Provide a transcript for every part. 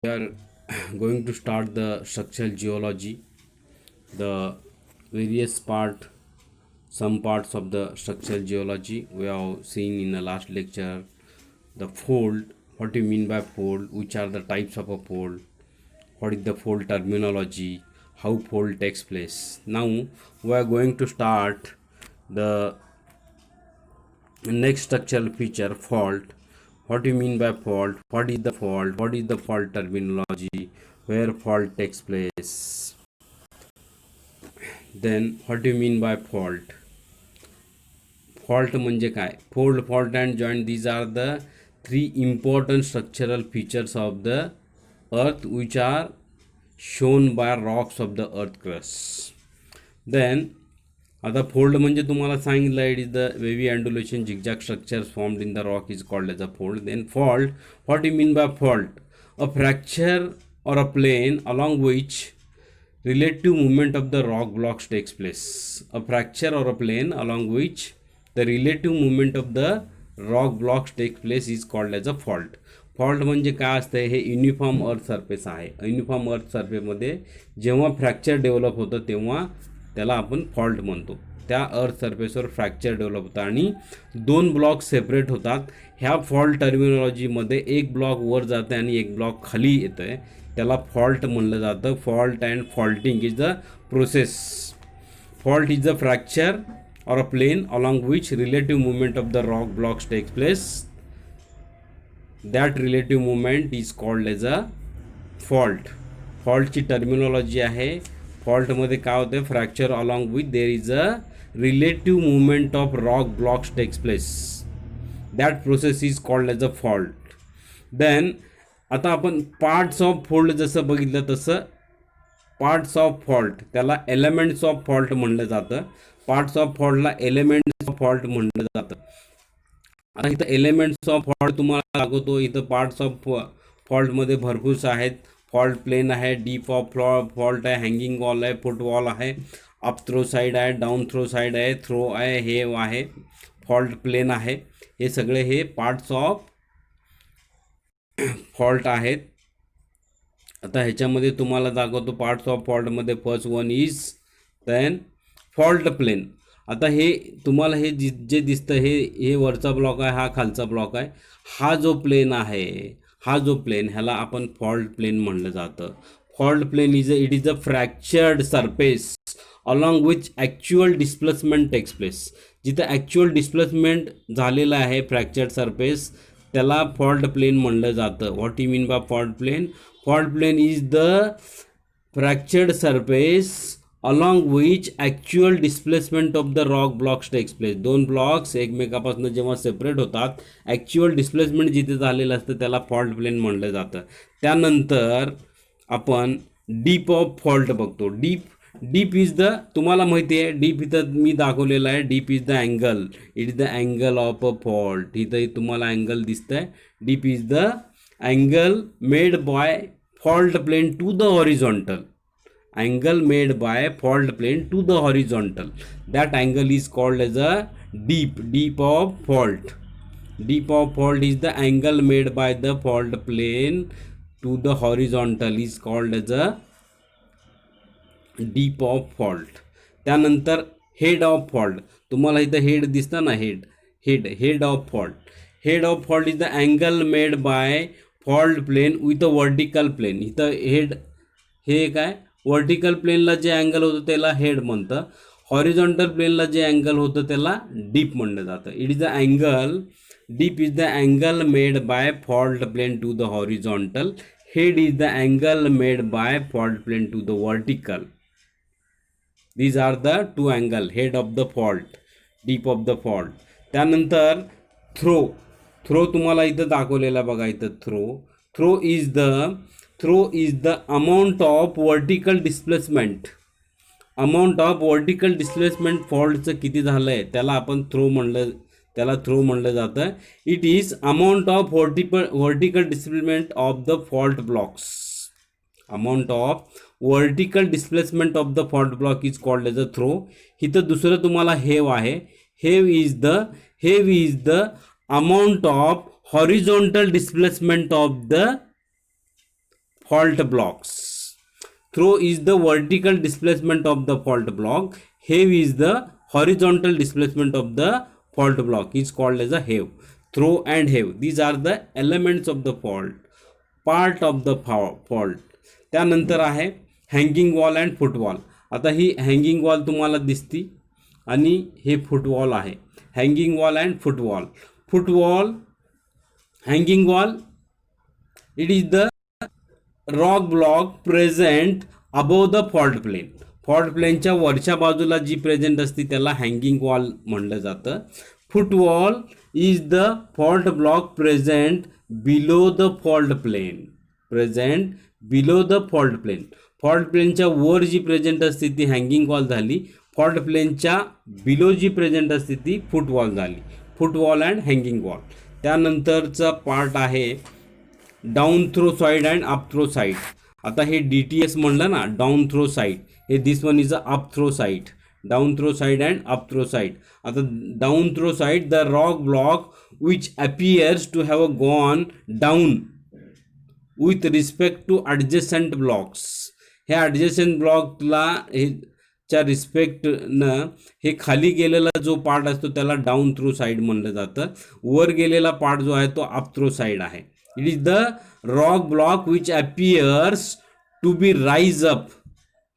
We are going to start the structural geology, the various some parts of the structural geology. We have seen in the last lecture the fold. What do you mean by fold? Which are the types of a fold? What is the fold terminology? How fold takes place? Now we are going to start the next structural feature, fault. What do you mean by fault? What is the fault? What is the fault terminology? Where fault takes place? Then what do you mean by fault? Fault म्हणजे काय? Fold, fault and joint, these are the three important structural features of the earth which are shown by rocks of the earth crust. Then आता fold म्हणजे तुम्हाला सांगितलं it is the wavy undulation zigzag structures formed in the rock is called as a fold. Then fault, what you mean by fault? A fracture or a plane along which relative movement of the rock blocks takes place. A fracture or a plane along which the relative movement of the rock blocks takes place is called as a fault. Fault म्हणजे काय असतं? हे uniform earth surface आहे. Uniform अर्थ सरफेसमध्ये जेव्हा fracture develop होतं तेव्हा त्याला आपण फॉल्ट म्हणतो. त्या अर्थ सरफेसवर फ्रॅक्चर डेव्हलप होतं आणि दोन ब्लॉक सेपरेट होतात. ह्या फॉल्ट टर्मिनॉलॉजीमध्ये एक ब्लॉक वर जातं आणि एक ब्लॉक खाली येतं आहे, त्याला फॉल्ट म्हणलं जातं. Fault and faulting is the process. Fault is the fracture or a plane along which relative movement of the rock blocks takes place. That relative movement is called as a fault. फॉल्टची terminology आहे. फॉल्टमध्ये काय होतं? Fracture along with there is a relative movement of rock blocks takes place. That process is called as a fault. Then आता आपण parts of fold जसं बघितलं तसं पार्ट्स ऑफ फॉल्ट त्याला एलिमेंट्स ऑफ फॉल्ट म्हणलं जातं. पार्ट्स ऑफ फॉल्टला elements of fault म्हणलं जातं. आता इथं एलिमेंट्स ऑफ फॉल्ट तुम्हाला दाखवतो. इथं पार्ट्स ऑफ फॉल्टमध्ये भरपूर आहेत. फॉल्ट प्लेन आहे, डीप ऑफ फॉल्ट आहे, हँगिंग वॉल आहे, फुट वॉल आहे, अप थ्रो साईड आहे, डाऊन थ्रो साईड आहे, थ्रो आहे, हे आहे, फॉल्ट प्लेन आहे. हे सगळे हे पार्ट्स ऑफ फॉल्ट आहेत. आता ह्याच्यामध्ये तुम्हाला दाखवतो पार्ट्स ऑफ फॉल्टमध्ये first one is then fault plane. आता हे तुम्हाला हे जे दिसतं हे वरचा ब्लॉक आहे, हा खालचा ब्लॉक आहे. हा जो प्लेन आहे, हा जो प्लेन ह्याला आपण फॉल्ट प्लेन म्हणलं जातं. Fault plane it is a fractured surface along which actual displacement takes place. जिथं ॲक्च्युअल डिस्प्लेसमेंट झालेलं आहे फ्रॅक्चर्ड सरफेस त्याला फॉल्ट प्लेन म्हणलं जातं. What you mean by fault plane? Fault plane is the fractured surface along which actual displacement of the rock blocks takes place. दोन blocks एकमेकापासून जेव्हा separate होतात ॲक्च्युअल डिस्प्लेसमेंट जिथे झालेलं असतं त्याला फॉल्ट प्लेन म्हणलं जातं. त्यानंतर आपण डीप ऑफ फॉल्ट बघतो. डीप इज द, तुम्हाला माहिती आहे डीप इथं मी दाखवलेलं आहे. Dip is the angle, it is the angle of a fault. इथं तुम्हाला अँगल दिसतं आहे. Dip is the angle made by fault plane to the horizontal. angle made by fault plane to the horizontal, that angle is called as a deep of fault. Deep of fault is the angle made by the fault plane to the horizontal is called as a deep of fault. त्यानंतर head of fault, तुम्हाला इथं head दिसतं ना, head of fault. Head of fault is the angle made by fault plane with a vertical plane. इथं head हे काय vertical प्लेनला जे अँगल होतं त्याला हेड म्हणतं. हॉरिझॉन्टल प्लेनला जे अँगल होतं त्याला डीप म्हणलं जातं. It is the angle, dip is the angle made by fault plane to the horizontal. Hade is the angle made by fault plane to the vertical. These are the two angle, hade of the fault, dip of the fault. त्यानंतर throw तुम्हाला इथं दाखवलेला बघा. इथं throw is the amount of vertical displacement. Amount of vertical displacement फॉल्टचं किती झालं आहे त्याला आपण थ्रो म्हणलं जातं. It is amount of vertical displacement of the fault blocks. Amount of vertical displacement of the fault block is called as a throw. इथं दुसरं तुम्हाला हेव आहे. Heave is the amount of horizontal displacement of the fault blocks. Throw is the vertical displacement of the fault block. Heave is the horizontal displacement of the fault block, is called as a heave. Throw and heave, these are the elements of the fault, part of the fault. त्यानंतर आहे hanging wall and football. आता ही hanging wall तुम्हाला दिसती आणि हे footwall आहे. Hanging wall and footwall. Footwall, hanging wall, it is the rock block present above the fault plane. Fault प्लेनच्या वरच्या बाजूला जी प्रेझेंट असते त्याला हँगिंग वॉल म्हणलं जातं. Footwall is the fault block present below the fault plane. Present below the fault plane. Fault प्लेनच्या वर जी प्रेझेंट असते ती हँगिंग वॉल झाली. फॉल्ट प्लेनच्या बिलो जी प्रेझेंट असते ती फुटवॉल झाली. Footwall and hanging wall. त्यानंतरचा पार्ट आहे down throw side and up throw side. आता हे DTS म्हणलं ना, डाऊन थ्रो साईड, हे this one is a up throw side. Down throw side and up throw side. आता down throw side, the rock block which appears to have gone down with respect to adjacent blocks. ह्या adjacent ब्लॉकला च्या रिस्पेक्टनं हे खाली गेलेला जो part असतो त्याला डाऊन थ्रो साईड म्हणलं जातं. वर गेलेला पार्ट जो आहे तो अप थ्रो साईड आहे. It is the rock block which appears to be raise up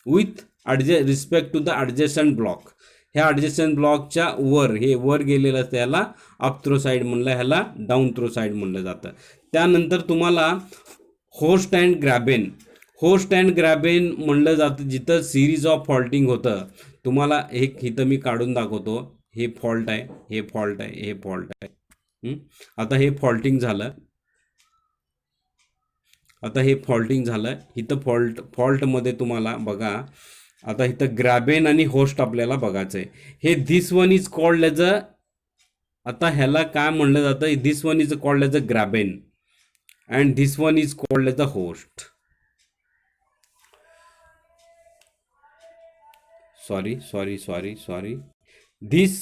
with respect to the adjacent block. ह्या ॲडजस्टंट ब्लॉकच्या वर, हे वर गेलेलं असतं ह्याला अप थ्रो साईड म्हणलं, ह्याला डाऊन थ्रो साईड म्हणलं जातं. त्यानंतर तुम्हाला होस्ट अँड ग्रॅबेन. होस्ट अँड ग्रॅबेन म्हणलं जातं जिथं सिरीज ऑफ फॉल्टिंग होतं. तुम्हाला हे इथं मी काढून दाखवतो. हे फॉल्ट आहे, हे फॉल्ट आहे, हे फॉल्ट आहे. आता हे फॉल्टिंग झालं. आता हे फॉल्टिंग झालं. इथं फॉल्टमध्ये तुम्हाला बघा, आता इथं ग्रॅबेन आणि होस्ट आपल्याला बघायचं आहे. हे this one is called as a, आता ह्याला काय म्हणलं जातं, this one is called as a graben and this one is called as a horst. sorry. This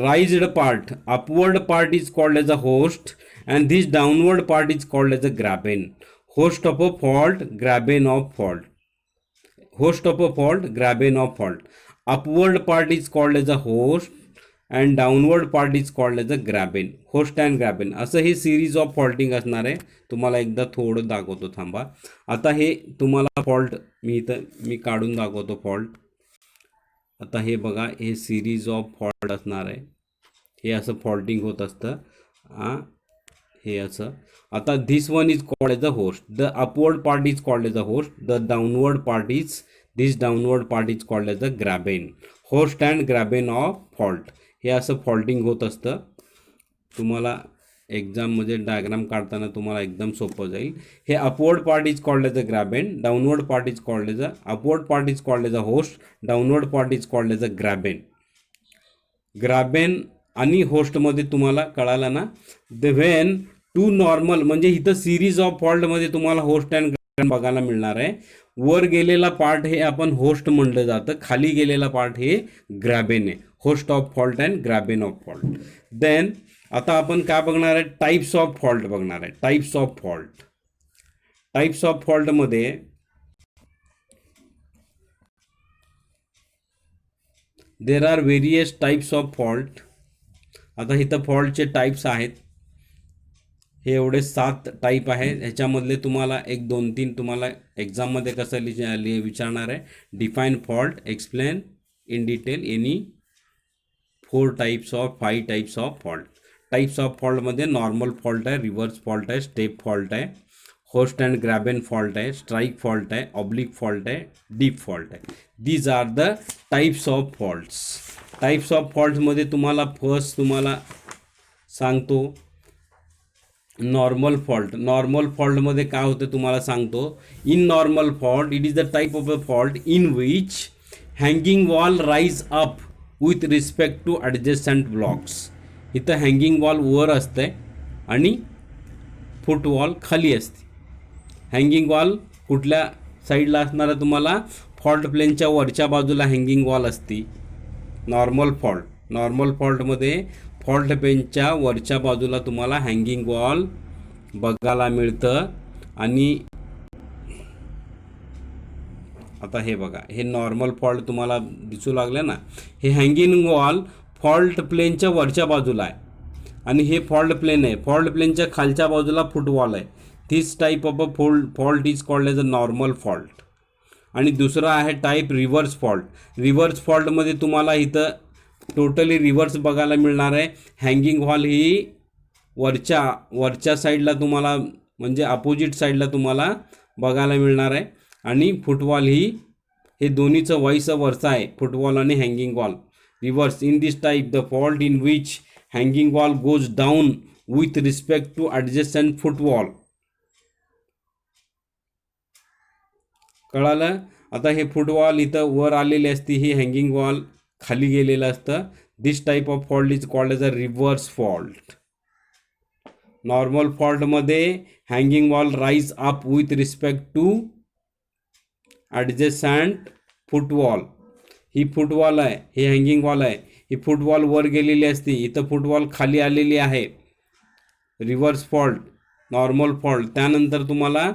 raised part, upward part is called as a host, and this downward part is called as a graben. Host of a fault, graben of fault. Host of a fault, graben of fault. Upward part is called as a host and downward part is called as a graben. Host and graben असं हे series of faulting असणार आहे. तुम्हाला एकदा थोडं दाखवतो, थांबा. आता हे तुम्हाला फॉल्ट मी काढून दाखवतो फॉल्ट. आता हे बघा, हे सिरीज ऑफ फॉल्ट असणार आहे. हे असं फॉल्टिंग होत असतं. हे असं. आता this one is called as a horst. The upward part is called as a horst. The downward part is, this downward part is called as a graben. Horst and graben of fault. हे असं faulting होत असतं. तुम्हाला एक्झाममध्ये diagram काढताना तुम्हाला एकदम सोपं जाईल. हे upward part is called as a graben. Downward part is called as a, upward part is called as a horst. Downward part is called as a graben. Graben आणि होस्टमध्ये तुम्हाला कळालं ना. द व्हेन टू नॉर्मल, म्हणजे इथं series of फॉल्टमध्ये तुम्हाला host and ग्रॅबेन बघायला मिळणार आहे. वर गेलेला पार्ट हे आपण होस्ट म्हणलं जातं, खाली गेलेला पार्ट हे ग्रॅबेन आहे. Horst of fault and graben of fault. Then आता आपण काय बघणार आहे, टाईप्स ऑफ फॉल्ट बघणार आहे. Types of fault. Types of फॉल्टमध्ये there are various types of fault. आता इथं फॉल्टचे टाईप्स आहेत. हे एवढे 7 टाईप आहेत. ह्याच्यामधले तुम्हाला 1, 2, 3 तुम्हाला एक्झाममध्ये कसं विचारणार आहे. Define fault, explain in detail any 4 types of 5 types of fault. Types of फॉल्टमध्ये नॉर्मल फॉल्ट आहे, रिव्हर्स फॉल्ट आहे, स्टेप फॉल्ट आहे, होस्ट अँड ग्रॅबेन फॉल्ट आहे, स्ट्राईक फॉल्ट आहे, ऑब्लिक फॉल्ट आहे, डीप फॉल्ट आहे. These are the types of faults. Types of फॉल्ट्समध्ये तुम्हाला फर्स्ट तुम्हाला सांगतो नॉर्मल फॉल्ट. नॉर्मल फॉल्टमध्ये काय होतं तुम्हाला सांगतो. In normal fault, it is the type of a fault in which hanging wall rise up with respect to adjacent blocks. इथं हँगिंग वॉल वर असते आणि फुटवॉल खाली असते. हँगिंग वॉल कुठल्या साईडला असणार आहे तुम्हाला, फॉल्ट प्लेनच्या वरच्या बाजूला हँगिंग वॉल असते. नॉर्मल फॉल्ट, नॉर्मल फॉल्टमध्ये फॉल्ट प्लेनच्या वरच्या बाजूला तुम्हाला हँगिंग वॉल बघायला मिळतं आणि आता हे बघा, हे नॉर्मल फॉल्ट तुम्हाला दिसू लागलं ना. हे हँगिंग वॉल फॉल्ट प्लेनच्या वरच्या बाजूला आहे आणि हे फॉल्ट प्लेन आहे. फॉल्ट प्लेनच्या खालच्या बाजूला फुटवॉल आहे. This type of a fault is called as a normal fault. आणि दुसरा आहे टाईप रिव्हर्स फॉल्ट. रिव्हर्स फॉल्टमध्ये तुम्हाला इथं टोटली रिव्हर्स बघायला मिळणार आहे. हँगिंग वॉल ही वरच्या साईडला तुम्हाला म्हणजे अपोजिट साईडला तुम्हाला बघायला मिळणार आहे आणि फुटवॉल ही हे दोन्हीचं वाईस वरचा आहे, फुटवॉल आणि hanging wall. Reverse in this type the fault in which hanging wall goes down with respect to adjacent footwall. कळालं. आता हे फुटवॉल इथं वर आलेली असते, ही हँगिंग वॉल खाली गेलेलं असतं. This type of fault is called as a reverse fault. Normal फॉल्टमध्ये hanging wall rise up with respect to adjacent footwall. ही फुटवॉल आहे, हे हँगिंग वॉल आहे. ही फुटवॉल वर गेलेली असते, इथं फुटवॉल खाली आलेली आहे. Reverse fault, normal fault. त्यानंतर तुम्हाला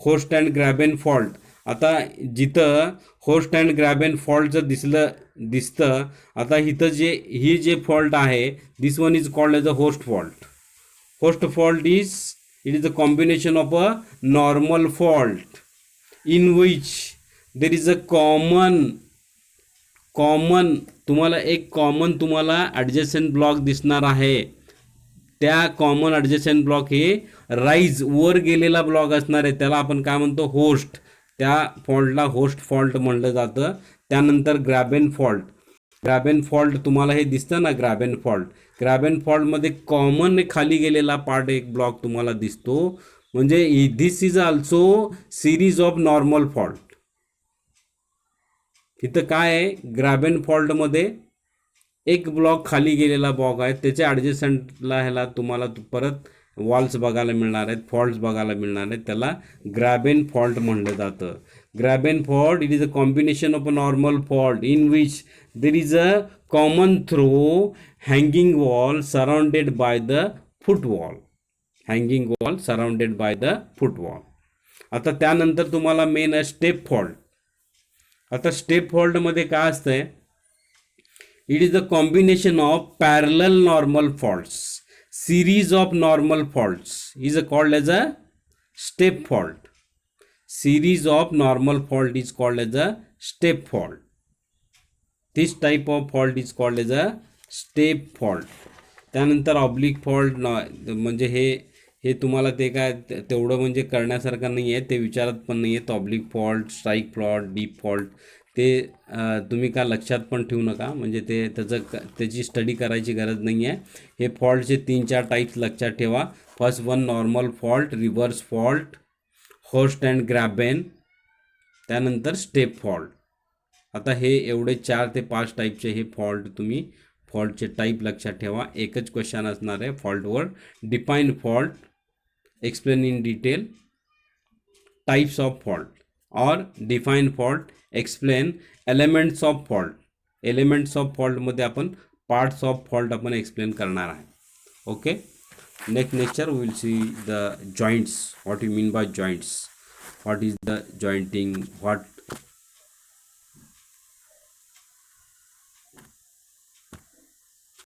होस्ट अँड ग्रॅबेन फॉल्ट. आता जिथं होस्ट अँड ग्रॅबेन फॉल्टचं दिसतं, आता इथं ही जे फॉल्ट आहे, this one is called as a horst fault. Horst fault is a combination of a normal fault in which there is a common तुम्हाला एक कॉमन तुम्हाला ॲडजस्टंट ब्लॉक दिसणार आहे. त्या कॉमन ॲडजस्टंट ब्लॉक हे राईज वर गेलेला ब्लॉक असणार आहे, त्याला आपण काय म्हणतो, होस्ट. त्या फॉल्टला होस्ट फॉल्ट म्हणलं जातं. त्यानंतर ग्रॅबेन फॉल्ट. ग्रॅबेन फॉल्ट तुम्हाला हे दिसतं ना, ग्रॅबेन फॉल्ट. ग्रॅबेन फॉल्टमध्ये कॉमन खाली गेलेला पार्ट एक ब्लॉक तुम्हाला दिसतो, म्हणजे this is also series of normal fault. इथं काय आहे, ग्रॅबेन फॉल्टमध्ये एक ब्लॉक खाली गेलेला ब्लॉक आहे, त्याच्या ॲडजस्टंटला ह्याला तुम्हाला परत वॉल्स बघायला मिळणार आहेत, फॉल्ट्स बघायला मिळणार आहेत. त्याला ग्रॅबेन फॉल्ट म्हणलं जातं. Graben fault it is a combination of a normal fault in which there is a common throw hanging wall surrounded by the footwall. Hanging wall surrounded by the footwall. आता त्यानंतर तुम्हाला main आहे step fault. आता step फॉल्टमध्ये काय असतंय, it is the combination of parallel normal faults. Series of normal faults is called as a step fault. Series of normal fault is called as a step fault. This type of fault is called as a step fault. त्यानंतर oblique fault म्हणजे हे तुम्हाला ते काय तेवढं म्हणजे करण्यासारखं नाही आहे, ते विचारत पण नाही आहेत. Oblique fault, strike fault, deep fault ते तुम्ही का लक्षात पण ठेवू नका, म्हणजे त्याची स्टडी करायची गरज नाही आहे. हे फॉल्टचे 3-4 टाईप्स लक्षात ठेवा. First one normal fault, reverse fault, horst and graben, त्यानंतर स्टेप फॉल्ट. आता हे एवढे 4 ते 5 टाईपचे हे फॉल्ट तुम्ही फॉल्टचे टाईप लक्षात ठेवा. एकच क्वेश्चन असणार आहे फॉल्टवर. Define fault, explain in detail, types of fault और define fault, explain elements of fault. Elements of फॉल्टमध्ये आपण पार्ट्स ऑफ फॉल्ट आपण एक्सप्लेन करणार आहे. Okay, next lecture will see the joints, what you mean by joints, what is the jointing, what